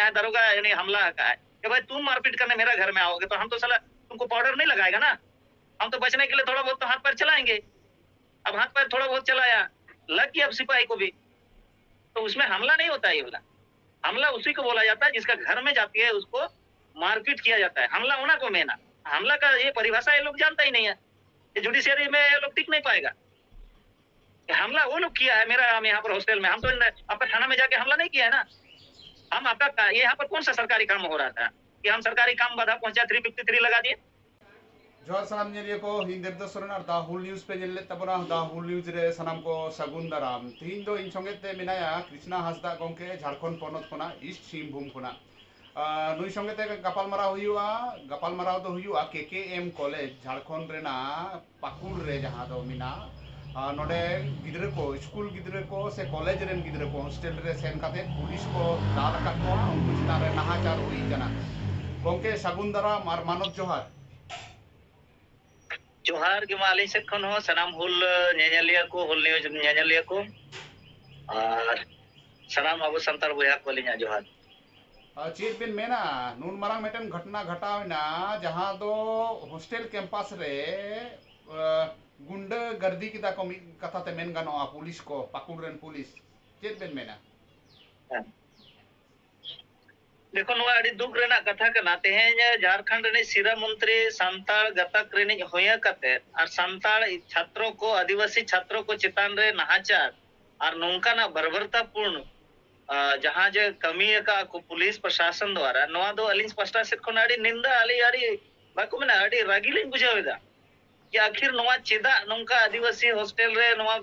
जहाँ दरोगा यानी हमला का है कि भाई तुम मारपीट करने मेरा घर में आओगे तो हम तो साला तुमको पाउडर नहीं लगाएगा ना, हम तो बचने के लिए थोड़ा बहुत तो हाथ पैर चलाएंगे। अब हाथ पैर थोड़ा बहुत चलाया, लग गया अब सिपाही को भी, तो उसमें हमला नहीं होता है। ये वाला हमला उसी को बोला जाता है जिसका घर में जाती है उसको मारपीट किया जाता है। हमला होना को मेना, हमला का ये परिभाषा ये लोग जानता ही नहीं है, ये जुडिशियरी में ये लोग टिक नहीं पाएगा। हमला वो लोग किया है मेरा हम यहाँ पर हॉस्टल में, हम तो आपका थाना में जाके हमला नहीं किया है ना। हम आपका ये यहाँ पर कौन सा सरकारी काम हो रहा था कि हम सरकारी काम बाधा पहुंचा 353 लगा दिए। जोहार सानाम नेलिया को हिंद देवदास सोरेन और दा हुल न्यूज़ पे जेल तबना दा हुल न्यूज़ रे सनाम को सगुन दाराम तीन दो इन संगे ते मिनाया कृष्णा हासदा गोंके झारखंड पोनत खोना ईस्ट सिंहभूम खोना नुई संगे ते गपाल माराव दो हुआ केकेएम कॉलेज झारखंड रेना पाकुड़ रे जहां दो मिना नोडे गिद्रे को स्कूल गिद्रे को से कॉलेज रेन गिद्रे को हॉस्टल रे सेन काते पुलिस को दाल का को उनको चितारे नाहाचार हुई जना गोंके सगुन दाराम और मानव जोहार जोहार के माली से खन हो सनाम हुल नेजलिया को हुल न्यूज नेजलिया को और सनाम अबो संतार बुया को लिया जोहार चीज बिन मेना नून मारांग मेटन घटना घटावना जहां दो हॉस्टल कैंपस रे गुंडा गर्दी किदा को कथा ते मेन गानो पुलिस को पाकुड़ रेन पुलिस चेत बेन मेना देखो नवा अड़ी दुख रेना कथा कना तेहें झारखंड रे सिरा मंत्री सांताल गतक रे होया कते और सांताल छात्रों को आदिवासी छात्रों को चितान रे नहाचार और नौका ना बर्बरतापूर्ण जहां जे कमी का को पुलिस प्रशासन द्वारा नवा दो अलिंग स्पष्टा से खन अड़ी निंदा अली अड़ी बाको में अड़ी रागिलिंग बुझावेदा कि आखिर नवा चेदा नौका आदिवासी हॉस्टल रे नवा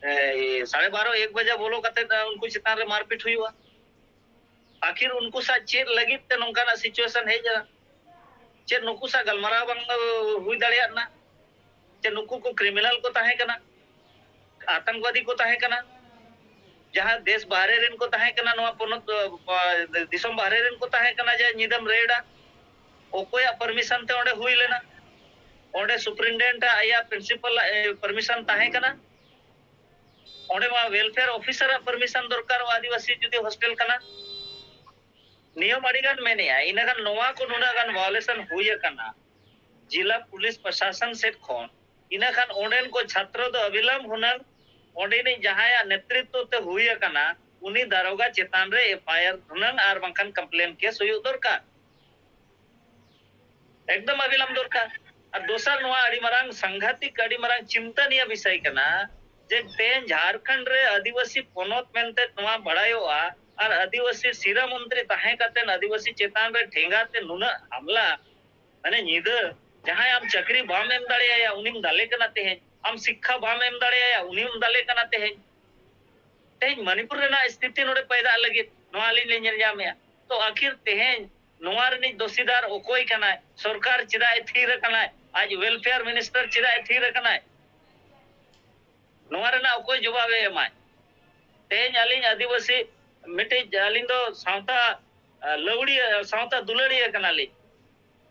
12:30 1 बजे बोलो कते उनको चितान रे मारपीट हुई हुआ आखिर उनको सा चेर लगी ते नौका ना सिचुएशन है जरा चेर नुकु सा गलमरा बंग हुई दाड़िया ना चेर नुकु को क्रिमिनल को ताहे कना आतंकवादी को ताहे कना जहां देश बाहरे रेन को ताहे कना नवा पोनत दिसम बाहरे रेन को ताहे कना जे निदम रेडा ओकोया परमिशन ते ओंडे हुई लेना ओंडे सुपरिटेंडेंट आया प्रिंसिपल परमिशन ताहे कना ओंडे मा वेलफेयर ऑफिसर परमिशन दरकार आदिवासी जुदी हॉस्टल कना नियम अड़ीगान मेने इनागान नोवा को नुनागान वायलेशन हुई कना जिला पुलिस प्रशासन से खोन इनागान ओंडेन को छात्र दो अविलंब हुनन ओंडेनी जहाया नेतृत्व ते हुई कना उनी दारोगा चेतान रे एफआईआर हुनन आर बंकन कंप्लेन केस हुई दरकार एकदम अविलंब दरकार और दोसर नोवा अड़ी मरांग संघातिक अड़ी मरांग चिंतनीय विषय कना जे तेन झारखंड रे आदिवासी पोनत मेनते नोवा बड़ायोआ और आदिवासी सिरा मंत्री ताहे काते आदिवासी चेतान रे ठेंगा ते नुना हमला माने नीद जहां हम चक्री बाम एम दाड़िया उनिम दाले कना तेहे हम शिक्षा बाम एम दाड़िया उनिम दाले कना तेहे मणिपुर रेना स्थिति नोडे पैदा लगी नोआली ले नेल जामे तो आखिर तेहे नोआर नि दोषीदार ओकोई कना सरकार चिदा थीर कना आज वेलफेयर मिनिस्टर चिदा थीर कना नोआर ना ओकोई जवाब एमाय तेहे आलिन आदिवासी मिटे अलिंग दो सावता लवड़ी सावता दुलड़ी कनाली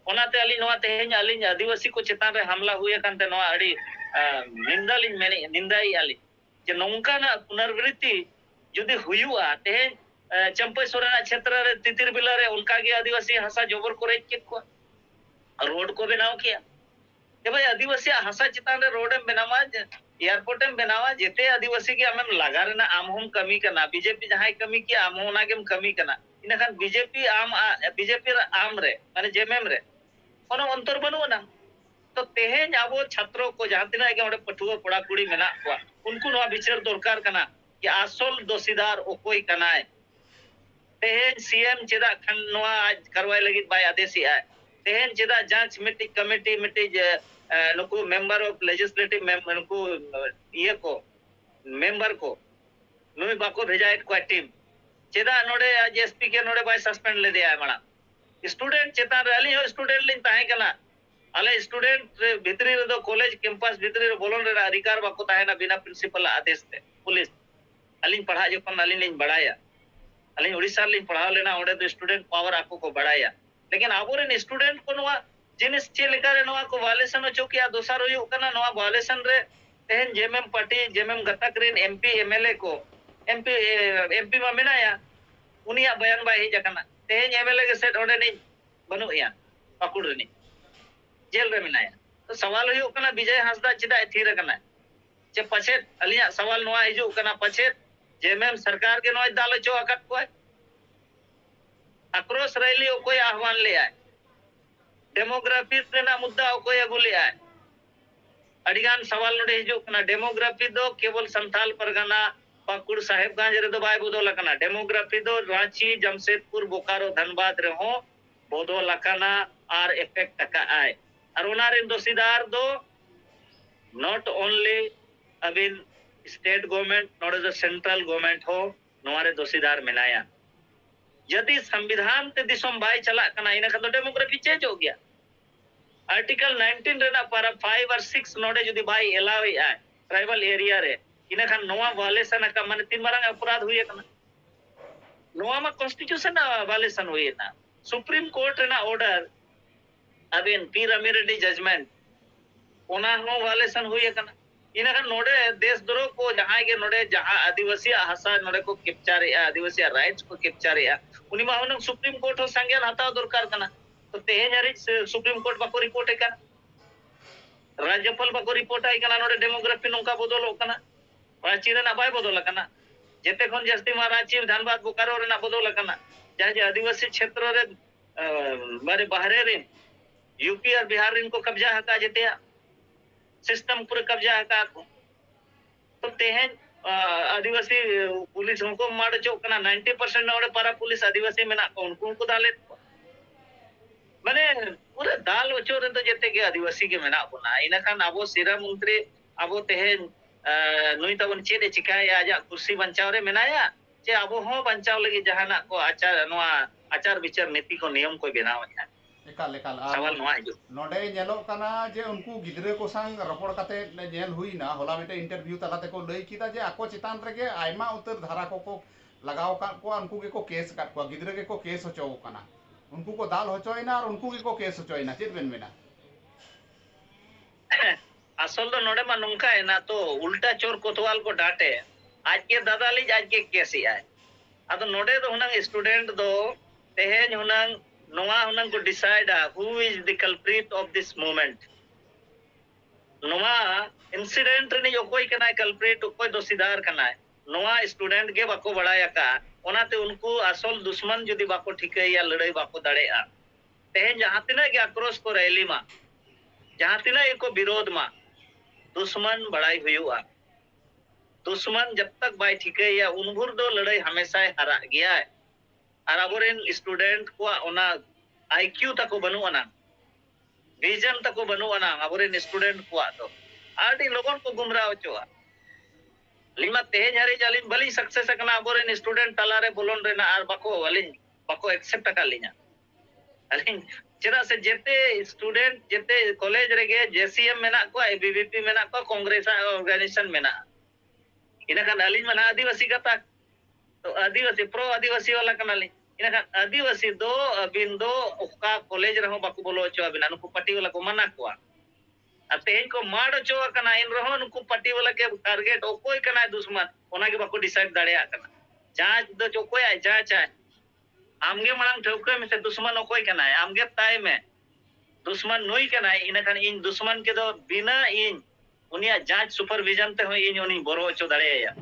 ओनाते अलिंग नोआ तेहें अलिंग आदिवासी को चेतान रे हमला हुए कांते नोआ अड़ी निंदालिंग मेने निंदाई आली जे नौका ना पुनर्वृत्ति जुदी हुयुआ तेहें चंपई सोरेना क्षेत्र रे तितिर बिला रे उनका के आदिवासी हसा जोबर को रेज को रोड को बनाव किया जे भाई आदिवासी हसा चितान रे रोड में बनावा एयरपोर्ट में बनावा जेते आदिवासी के हमें लगा रेना आम हम कमी करना बीजेपी जहां कमी किया आम होना के कमी करना इनखान बीजेपी आम रे माने जेएमएम रे कोनो अंतर बनु ना तो तेहें आबो छात्रों को जहां तिना के ओडे पठुआ कोड़ा कुड़ी मेना को उनको नवा विचार दरकार कना कि आसल दोषीदार ओकोई कनाय तेहें सीएम चेदा खन नवा आज करवाई लगी बाय आदेशी आय तेहें चेदा जांच मिटी कमेटी मिटी नुकु मेंबर ऑफ लेजिस्लेटिव मेंबर नुकु ये को मेंबर को नुई बाको भेजाए को टीम चेदा नोडे आज एसपी के नोडे बाय सस्पेंड ले दिया है मणा स्टूडेंट चेता रैली हो स्टूडेंट लिन ताहे कना अले स्टूडेंट भितरी रे दो कॉलेज कैंपस भितरी रे बोलन रे अधिकार बाको ताहे ना बिना प्रिंसिपल आदेश ते पुलिस अलिन पढ़ा जखन अलिन लिन बढ़ाया अलिन ओडिसा लिन पढ़ा लेना ओडे तो स्टूडेंट पावर आपको को बढ़ाया लेकिन आबोरे स्टूडेंट को नवा जिनिस चे लेका रे नवा को वायलेशन हो चुकिया दोसर हो कना नवा वायलेशन रे तेहन जेएमएम पार्टी जेएमएम गतक रेन एमपी एमएलए को एमपी मा मेनाया उनिया बयान बाय हिज अकना तेहें एमएलए के सेट ओंडे नहीं बनुया पाकुड़ रे जेल रे मिनाया तो सवाल हुई कना विजय हांसदा चिदा थीर कना चे पछे अलिया सवाल नोआ हिजु कना पछे जेएमएम सरकार के नोय दाल चो अकट को आक्रोश रैली ओकोय आह्वान ले आए डेमोग्राफी रेना मुद्दा ओकोय अगु ले आए अडिगान सवाल नोडे हिजु कना डेमोग्राफी दो केवल संथाल परगना पाकुड़ साहेबगंज रे दो बाय बदल कना डेमोग्राफी दो रांची जमशेदपुर बोकारो धनबाद रे हो बदल कना आर इफेक्ट का आए और ओना रे दोषीदार दो not only अबिन state government not the central government हो नोरे दोषीदार मेनाया यदि संविधान ते दिसम बाय चला कना इना खतो डेमोग्राफी चेंज हो गया आर्टिकल 19 रेना पारा 5 और 6 नोडे जदि बाय एलाव आय ट्राइबल एरिया रे इना खान नोवा वायलेशन का माने तीन मारंग अपराध हुए कना नोवा मा कॉन्स्टिट्यूशन वायलेशन हुए ना सुप्रीम कोर्ट रेना ऑर्डर अबिन पीर अमीर रेड्डी जजमेंट ओना हो वायलेशन हुए कना इना खान नोडे देशद्रोह को जहां के नोडे जहां आदिवासी हसा नोडे को कैप्चर आदिवासी राइट्स को कैप्चर उनी मा हुन सुप्रीम कोर्ट हो संज्ञान हताव दरकार कना तो तेहें हरि सुप्रीम कोर्ट बाको रिपोर्ट है कना राज्यपाल बाको रिपोर्ट आई कना नोडे डेमोग्राफी नोका बदलो कना रांची रे ना बाय बदल कना जेते खन जस्ती मा रांची धनबाद बोकारो रे ना बदल कना जहां जे आदिवासी क्षेत्र रे बारे बाहरे रे यूपी और बिहार इनको कब्जा हका जेते सिस्टम पूरे कब्जा हका तो तेहें आदिवासी पुलिस उनको मार चो कना 90% नोडे पारा पुलिस आदिवासी मेना को उनको दाले माने पूरे दाल वचो रे तो जेते के आदिवासी के मेना बना इना खान अबो सिरा मंत्री अबो तेहें नुई तबन चेदे चिकाय आजा कुर्सी बंचाव रे मेनाया चे अबो हो बंचाव लगी जहाना को आचार विचार नीति को नियम को बनाव है एकाल एकाल सवाल नोआ हिजु नोडे नेलो कना जे उनको गिद्रे को संग रपड़ काते नेल हुईना होला मेटे इंटरव्यू तलाते को लई किदा जे आको चितान रेगे आयमा उतर धारा को लगाव का को उनको के को केस काट को गिद्रे के को केस होचो कना उनको को दाल होचोइना और उनको के को केस होचोइना चेत बेन मेना असल तो नोडे मा नुंका है ना तो उल्टा चोर कोतवाल को डांटे आज के दादाली आज के केस ही आए अब नोडे तो हुनंग स्टूडेंट दो तेहें हुनंग नोआ हुनंग को decide who is the culprit of this movement नोआ इंसिडेंट रे जो कोई कना कल्प्रिट कोई दोषीदार कना नोआ स्टूडेंट के बाको बड़ाया का ओनाते उनको असल दुश्मन जदि बाको ठिके या लड़ाई बाको दड़ेआ तेहें जहां तिना के आक्रोश को रैली मा जहां तिना एको विरोध मा दुश्मन बड़ाई हुआ दुश्मन जब तक बाय ठिके या उनभुर दो लड़ाई हमेशा हरा गया है और अबोरेन स्टूडेंट को ओना आईक्यू तको बनुआना विजन तको बनुआना अबोरेन स्टूडेंट को तो आडी लोगन को गुमराह होचोआ लिमा तेहें हरि जालिन भली सक्सेस कना अबोरेन स्टूडेंट तलारे बोलोन रेना आर बाको एक्सेप्ट का लिना अलिन चेदा से जेते स्टूडेंट जेते कॉलेज रेगे जेसीएम मेना को एबीवीपी मेना को कांग्रेस ऑर्गेनाइजेशन मेना इना खान अलिन मना आदिवासी का तक तो आदिवासी प्रो आदिवासी वाला कनाली इना खान आदिवासी दो अबिन दो ओका कॉलेज रहो बाको बोलो चो अबिन नुको पार्टी वाला को मना को तेहें को मार चो कना इन रहो नुको पार्टी वाला के टारगेट ओकोय कना दुश्मन ओना के बाको डिसाइड दाड़ेया कना जांच दो जो कोई आए जांच आए आमगे मनांग ठौके में से दुश्मन ओकोय कना आमगे ताय में दुश्मन नुई कना इना खान इन दुश्मन के दो बिना इन उनिया जांच सुपरविजन ते हो इन उनी बोरो चो दाड़ेया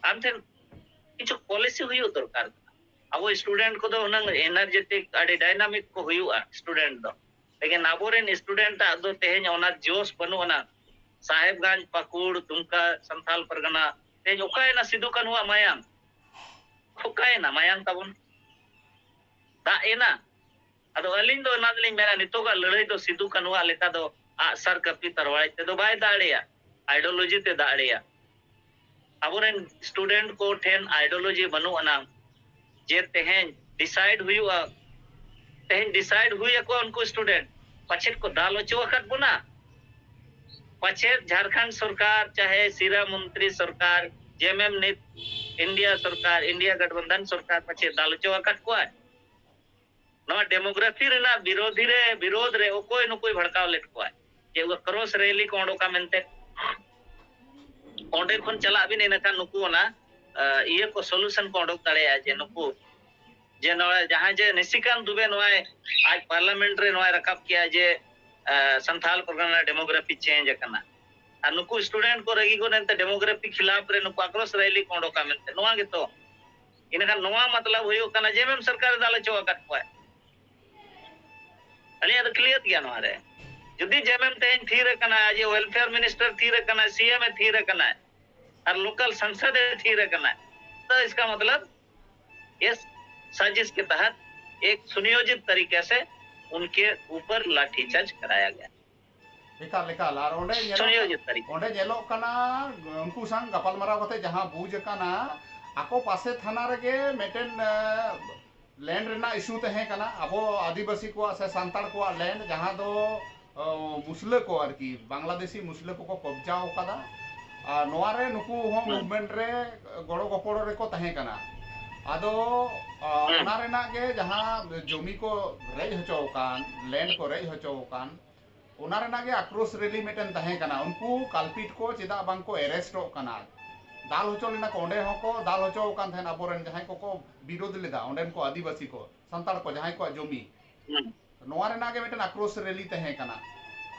आमथे किछु पॉलिसी हुई दरकार अब स्टूडेंट को दो उनंग एनर्जेटिक अडी डायनामिक को हुआ स्टूडेंट दो लेकिन अबोरेन स्टूडेंट दो तेहें ओना जोश बनुआना साहेबगंज पाकुड़ दुमका संथाल परगना तेहें ओकायना सिदु कान्हुआ मायांग ओकायना मायांग ताबन दा एना अदो अलिन दो नादलिन मेना नितोगा लड़ाई दो सिदु कान्हुआ लेका दो आसर कपी तरवाई ते दो बाय दाड़ेया आइडियोलॉजी ते दाड़ेया अबोरेन स्टूडेंट को ठेन आइडियोलॉजी बनुआना जे तेहें डिसाइड हुआ तेहें डिसाइड हुई को उनको स्टूडेंट पछेट को दाल वचुआकत बुना पछेट झारखंड सरकार चाहे सिरा मंत्री सरकार जेएमएम ने इंडिया सरकार इंडिया गठबंधन सरकार पछे दाल वचुआकत को नवा डेमोग्राफी रेना विरोध रे ओकोय नुकोय भड़काव लेट को जे वो क्रॉस रैली को ओडोका मेनते ओंडे खन चला बिन इनका नुकु ना ये को सॉल्यूशन को ओडक दाड़े जे नुकु जे नोए जहां जे निशिकांत दुबे नोए आज पार्लियामेंट रे नोए रकाब किया जे संथाल परगना डेमोग्राफी चेंज करना और नुकु स्टूडेंट को रगी को नंते डेमोग्राफी खिलाफ रे नुकु आक्रोश रैली को ओडका मिलते नोआ गेतो इनका नोआ मतलब हुयो कना जेमेम सरकार दाले चो काट पाए अलिया तो क्लियर किया नोआ रे जदी जेमेम तेन थीर कना आज वेलफेयर मिनिस्टर थीर कना सीएम थीर कना और लोकल संसद थीर कना तो इसका मतलब इस साजिश के तहत एक सुनियोजित तरीके से उनके ऊपर लाठीचार्ज कराया गया एकाल एकाल और ओंडे सुनियोजित तरीके ओंडे जेलो कना उनको संग गपाल मराव कते जहां बुझ कना आको पासे थाना रेगे मेटेन लैंड रेना इशू तहे कना अबो आदिवासी को से सांताड़ को लैंड जहां दो मुसले को आरकी बांग्लादेशी मुसले को कब्जा कदा और नोआ रे नुकु हो मूवमेंट रे गड़ो गपड़ो रे को तहे कना आदो ओना रेना के जहां जमी को रेज हचो कान लैंड को रेज हचो कान ओना रेना के आक्रोश रैली मेटेन तहे कना उनको कालपिट को चिदा बांग को अरेस्ट कना दाल हचो लेना को ओंडे हको दाल हचो कान थेन अबोरेन जहां को विरोध लेदा ओंडेन को आदिवासी को संताड़ को जहां को जमी नोआ रेना के मेटेन आक्रोश रैली तहे कना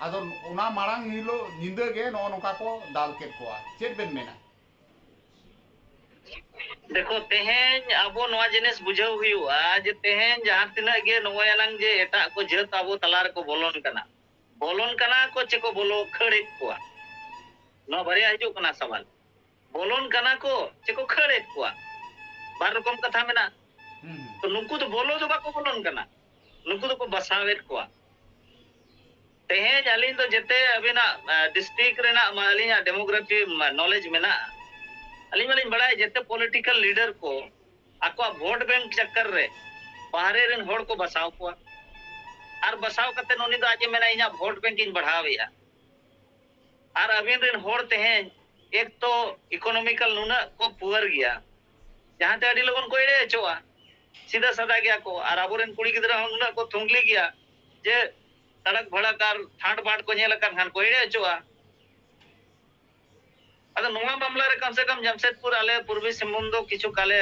आदो ओना मारांग हिलो निंदा गे नो नोका को दाल के को चेक बेन मेना देखो तेहेन अबो नोआ जिनिस बुझाव हुआ जे तेहेन जहां तिना गे नोयालांग जे एटा को जत अबो तलार को बोलोन कना को चेको बोलो खड़े को नो बारे हिजु कना सवाल बोलोन कना को चेको खड़े को बार रकम कथा मेना तो नुकु तो बोलो जो बाको बोलोन कना नुकु तो को बसावेत को तेहेन अलिन तो जते अबिना डिस्ट्रिक्ट रेना मालिना डेमोग्राफी नॉलेज मेना अली मालिन बड़ा जते पॉलिटिकल लीडर को आको वोट बैंक चक्कर रे बाहरे रेन होड़ को बसाव को और बसाव कते नोनी तो आज मेना इना वोट बैंकिंग बढ़ावेया और अबिन रेन होड़ तेहेन एक तो इकोनॉमिकल नुना को पुअर गया जहां ते अडी लोगन को एड़े चोआ सीधा साधा गया को और अबोरेन कुड़ी गिदरा नुना को थुंगली गया जे सड़क भड़ाकार ठाट बाट को नेल कर खान को एड़े चोआ अद नोआ मामला रे कम से कम जमशेदपुर आले पूर्वी सिंहभूम दो किछु काले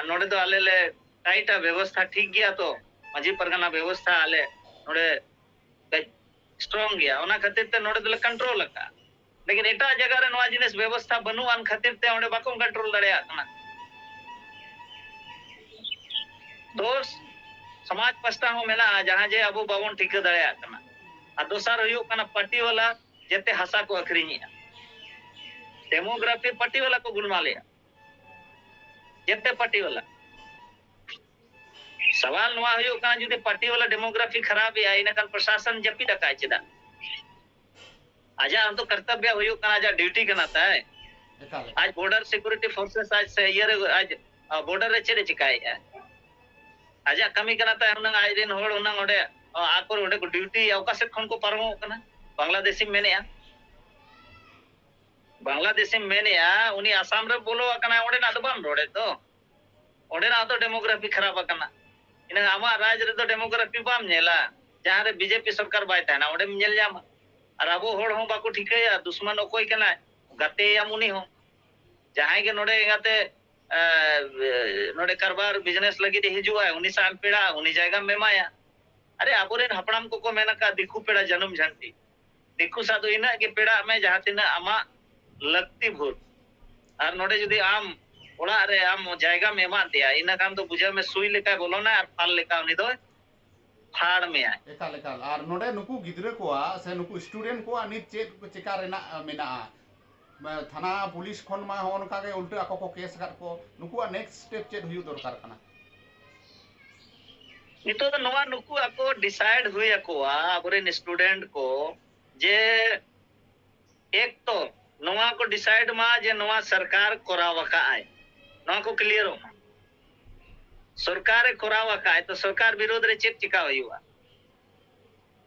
नोडे दो आले ले टाइटा व्यवस्था ठीक गया तो माजी परगना व्यवस्था आले नोडे स्ट्रांग गया ओना खातिर ते नोडे दले कंट्रोल का लेकिन एटा जगह रे नोआ जिनिस व्यवस्था बनु आन खातिर ते ओडे बाको कंट्रोल दड़या कना तो समाज पस्ता हो मेना जहां जे अबो बावन ठीक दड़या कना आ दोसर हुयो कना पार्टी वाला जेते हसा को अखरिनिया डेमोग्राफी पार्टी वाला को गुणमा लिया जेते पार्टी वाला सवाल नवा हुयो का जुदे पार्टी वाला डेमोग्राफी खराब है इन कन प्रशासन जपी डकाय चदा आजा हम तो कर्तव्य हुयो का आजा ड्यूटी कनाता है आज बॉर्डर सिक्योरिटी फोर्सेस आज से ईयर आज बॉर्डर रे चेरे चिकाय है आजा कमी कनाता है उनंग आज दिन होड़ उनंग ओडे आकोर ओडे को ड्यूटी अवकाश खन को पारमो कना बांग्लादेशी मेने बांग्लादेशी मेने उनी आसाम रे बोलो कना ओडे ना तो बाम रोडे तो ओडे ना तो डेमोग्राफी खराब कना इन आमा राज रे तो डेमोग्राफी बाम नेला जहां रे बीजेपी सरकार बाय थाना ओडे नेल जाम और अबो होड़ हो बाको ठिकया दुश्मन ओकोय कना गते या मुनी हो जहां के नोडे गाते नोडे कारबार बिजनेस लगी हिजुआ उनी साल पेड़ा उनी जायगा में माया अरे आबोरेन हपड़ाम को मेना का दिखु पेड़ा जन्म झंटी दिखु सादो इना के पेड़ा में जहां तिना आमा लगती भूर और नोडे जुदी आम ओड़ा रे आम जायगा में मा दिया इना काम तो बुझा में सुई लेका बोलो ना और फाल लेका उनी दो फाड़ में आए एकाल एकाल और नोडे नुकु गिदरे को से नुकु स्टूडेंट को नित चेक को चिका रेना मेना थाना पुलिस खन मा होन का के उल्टे आको को केस कर को नुकु नेक्स्ट स्टेप चेक हुई दरकार कना नितो तो नवा नुकु आको डिसाइड हुई आको आबोरेन स्टूडेंट को जे एक तो नवा को डिसाइड मा जे नवा सरकार कोरावका आए नवा को क्लियर हो सरकार कोरावका आए तो सरकार विरोध रे चेक चिका हुआ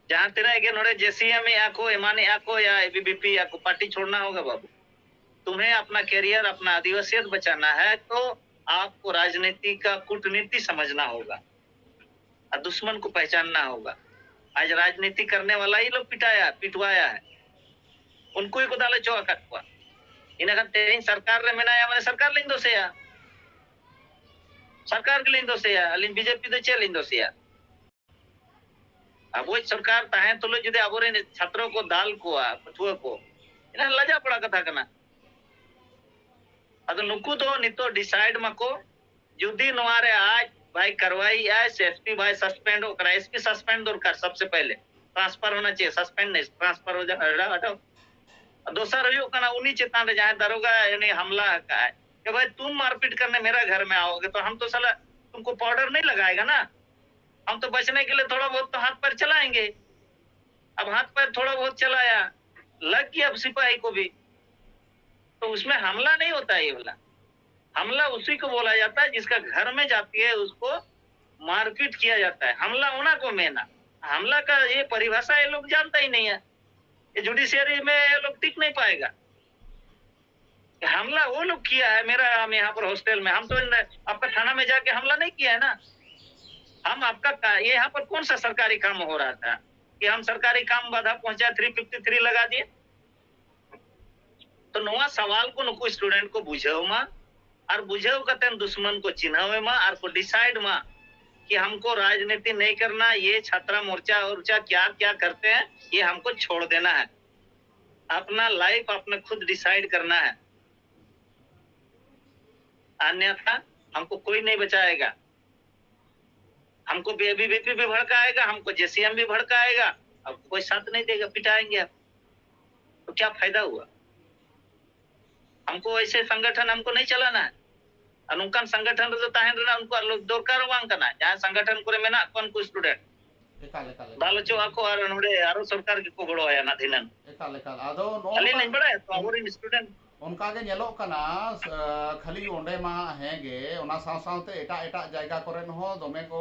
जहां तेरा के नोड़े जेसीएम आको एमाने आको या एबीवीपी आको पार्टी छोड़ना होगा बाबू तुम्हें अपना कैरियर अपना आदिवासियत बचाना है तो आपको राजनीति का कूटनीति समझना होगा और दुश्मन को पहचानना होगा आज राजनीति करने वाला ही लोग पिटवाया है उनको ही को डाले चौका कटवा इनाखान तेहिं सरकार रे मेनाया माने सरकार लिंग दोसेया सरकार के लिंग दोसेया अलिन बीजेपी दो चे लिंग दोसेया अब सरकार ताहे तुलो जुदे अबोरे छात्रों को दाल को पठुआ को इना लजा पड़ा कथा कना अदो नुकु दो नितो डिसाइड मको जुदी नोआरे आज भाई करवाई आए एसपी भाई सस्पेंड होकर एसपी सस्पेंड दरकार सबसे पहले ट्रांसफर होना चाहिए सस्पेंड नहीं ट्रांसफर हो जाए हटाओ दोसर हुई कना उन्हीं चेतान रे जहां दरोगा यानी हमला का है कि भाई तुम मारपीट करने मेरा घर में आओगे तो हम तो साला तुमको पाउडर नहीं लगाएगा ना हम तो बचने के लिए थोड़ा बहुत तो हाथ पैर चलाएंगे अब हाथ पैर थोड़ा बहुत चलाया लग गया अब सिपाही को भी तो उसमें हमला नहीं होता है ये वाला हमला उसी को बोला जाता है जिसका घर में जाती है उसको मारपीट किया जाता है हमला होना को मेना हमला का ये परिभाषा ये लोग जानता ही नहीं है ये जुडिशियरी में ये लोग टिक नहीं पाएगा हमला वो लोग किया है मेरा हम यहाँ पर हॉस्टल में हम तो आपका थाना में जाके हमला नहीं किया है ना हम आपका ये यहाँ पर कौन सा सरकारी काम हो रहा था कि हम सरकारी काम बाधा पहुंचा 353 लगा दिए तो नवा सवाल को नुको स्टूडेंट को बुझाओ मा और बुझाओ कतन दुश्मन को चिन्हावे मा और को डिसाइड मा कि हमको राजनीति नहीं करना ये छात्रा मोर्चा और क्या क्या करते हैं ये हमको छोड़ देना है अपना लाइफ अपने खुद डिसाइड करना है अन्यथा हमको कोई नहीं बचाएगा हमको एबीवीपी भी भड़काएगा हमको जेसीएम भी भड़काएगा अब कोई साथ नहीं देगा पिटाएंगे आप तो क्या फायदा हुआ हमको ऐसे संगठन हमको नहीं चलाना है अनुकन संगठन तो ताहेन रे उनको दरकार बांग कना जहां संगठन करे मेना कोन को स्टूडेंट दालचो आको और नोडे आरो सरकार के को गड़ो है ना दिनन आदो नो खाली नहीं बड़ा तो आबोरी स्टूडेंट उनका के नेलो कना खाली ओंडे मा हेगे ओना साथ एटा एटा जायगा करे हो दमे को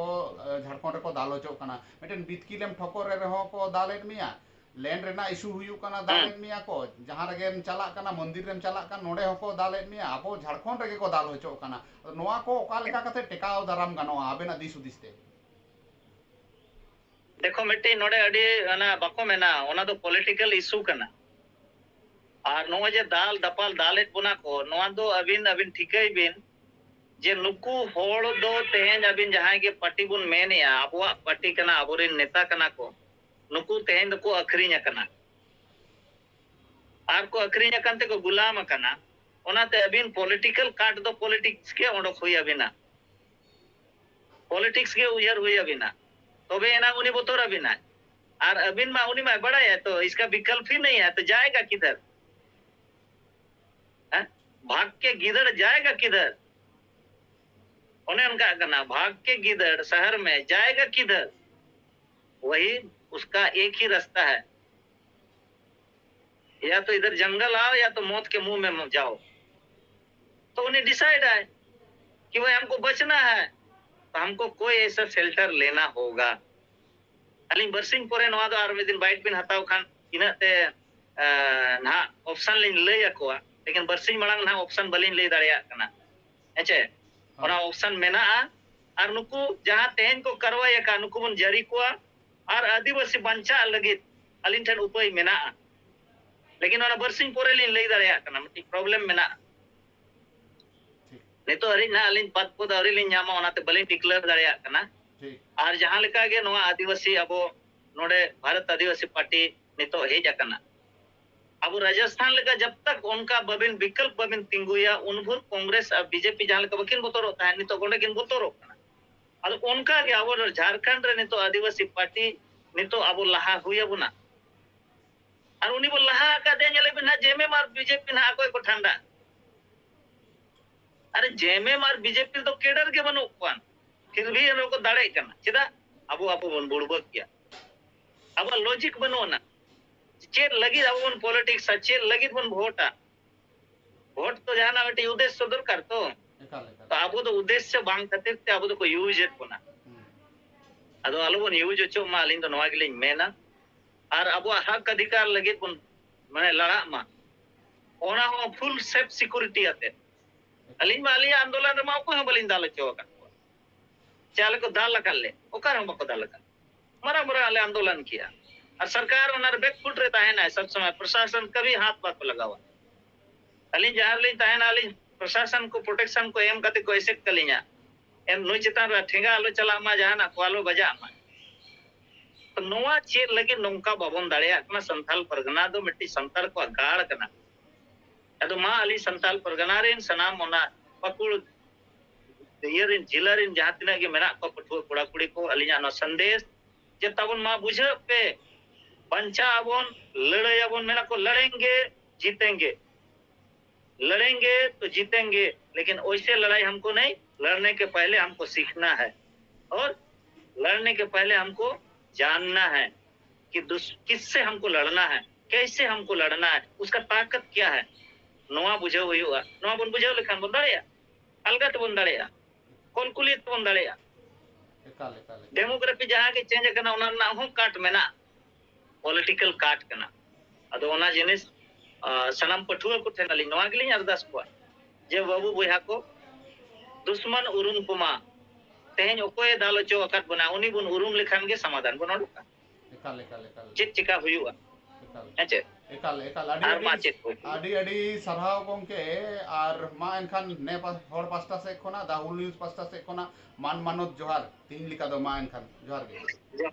झारखंड को दालचो कना मेटन बितकिलेम ठोकर रे हो को दालेट मिया लैंड रेना इशू हुयु कना दालेट मिया को जहां रगे चला कना मंदिर रेम चला कन नोडे हो को दालेट मिया आपो झारखंड रगे को दाल होचो कना नोआ को ओका लेका कते टेकाव दाराम गनो आबेना दिस उदिसते देखो मिट्टी नोडे अडी ना बाको मेना ओना तो पॉलिटिकल इशू कना और नो जे दाल दपाल दालेट बुना को नोआ दो अबिन ठिकई बिन जे नुकु होड़ दो तेहेन अबिन जहां के पार्टी बुन मेनिया अबवा पार्टी कना अबोरिन नेता कना को नुकु तेहेन दो को अखरीन कना आर को अखरीन कनते को गुलाम कना ओनाते अबिन पॉलिटिकल कार्ड दो पॉलिटिक्स के ओडो हुई अबिना पॉलिटिक्स के उजर हुई अबिना तबे एना उनी बोतोर अबिना और अबिन मा उनी मा बड़ा है तो इसका विकल्प ही नहीं है तो जाएगा किधर भाग के गिदड़ जाएगा किधर उन्हें उनका करना भाग के गिदड़ शहर में जाएगा किधर वही उसका एक ही रास्ता है या तो इधर जंगल आओ या तो मौत के मुंह में जाओ तो उन्हें डिसाइड है कि भाई हमको बचना है तो हमको कोई ऐसा शेल्टर लेना होगा अली बरसिंग पोरे नवा दो आर दिन बाइट बिन हताव खान इनाते ना ऑप्शन लिन ले याकोआ लेकिन बरसिंग मड़ांग ना ऑप्शन बलिन ले दाड़िया कना हेचे ओना ऑप्शन मेना और नुकु जहां तेहन को करवाया का नुकु बन जारी कोआ और आदिवासी बंचा लगित अलिन ठन उपाय मेना लेकिन ओना बरसिंग पोरे लिन ले दाड़िया कना मिटी प्रॉब्लम मेना नितो हरि ना अलिन पद पद हरि लिन न्यामा ओनाते बलिन डिक्लेयर दाड़िया कना और जहां लेका गे नोआ आदिवासी अबो नोडे भारत आदिवासी पार्टी नितो हेज कना अब राजस्थान लेका जब तक उनका बबिन विकल्प बबिन तिंगुया उनभुर कांग्रेस और बीजेपी जहां लेका बकिन बोतोर होता है नितो गोंडे किन बोतोर होता है अब उनका के अब झारखंड रे नितो आदिवासी पार्टी नितो अब लहा हुया बुना और उनी बो लहा का दे जले बिना जेमे मार बीजेपी ना कोई को ठंडा अरे जेमे मार बीजेपी तो केडर के बनो पान फिर भी इन को दाड़े करना चिदा अब बन बुड़बक किया अब लॉजिक बनो ना चेर लगी अब पॉलिटिक्स चेर लगी बन वोटा वोट तो जहां बेटे उद्देश्य दरकार तो अब तो उद्देश्य बांग खातिर ते अब तो को यूज एट कोना अदो अलबन यूज चो मा लिन तो नवा गिलिन मेना और अब हक अधिकार लगी बन माने लड़ा मा ओना हो फुल सेफ सिक्योरिटी आते अलिन मा अली आंदोलन रे मा को बलिन दाल चो का चाल को दाल कर ले ओकर हम को दाल कर मरा मरा ले आंदोलन किया और सरकार उनर बैक फुट रहता है ना सब समय प्रशासन कभी हाथ बात को लगा हुआ अली जहाँ ली ताहना अली प्रशासन को प्रोटेक्शन को एम कते को एसेक कलिया एम नुई चितान रा ठेंगा आलो चला मा जहाना को आलो बजा मा तो नोआ चेर लगे नोंका बाबन दाड़िया कना संथाल परगना दो मिट्टी संताल को गाड़ कना अदो मा अली संताल परगना रेन सनाम ओना पकुड़ येरिन जिलारिन जहाँ तिना के मेरा को पठुआ कुड़ा कुड़ी को अलिया नो संदेश जे तबन मा बुझे पे पंचा अबोन लड़ाई अबोन मेरा को लड़ेंगे जीतेंगे लड़ेंगे तो जीतेंगे लेकिन वैसे लड़ाई हमको नहीं लड़ने के पहले हमको सीखना है और लड़ने के पहले हमको जानना है कि किससे हमको लड़ना है कैसे हमको लड़ना है उसका ताकत क्या है नोआ बुझाव हुआ नोआ बन बुझाव लेखान बन दाड़ेया अलगत बन दाड़ेया कोलकुलित बन दाड़ेया डेमोग्राफी जहाँ के चेंज करना उना ना हो काट में ना पॉलिटिकल काट करना अदो ओना जिनिस सनम पठुआ को थे नली नोआ गली अरदास को जे बाबू बुहा को दुश्मन उरुम कुमा तेहन ओकोय दालो चो अकट बना उनी बुन उरुम लेखान के समाधान बन ओडुका चेक चिका हुआ अच्छा एकाल एकाल आडी आडी सरहाव गोंके आर मा एनखान ने हर पास्टा से खोना दाहुल न्यूज पास्टा से खोना मान मानत जोहार तीन लिका दो मा एनखान जोहार गे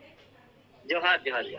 जोहार जोहार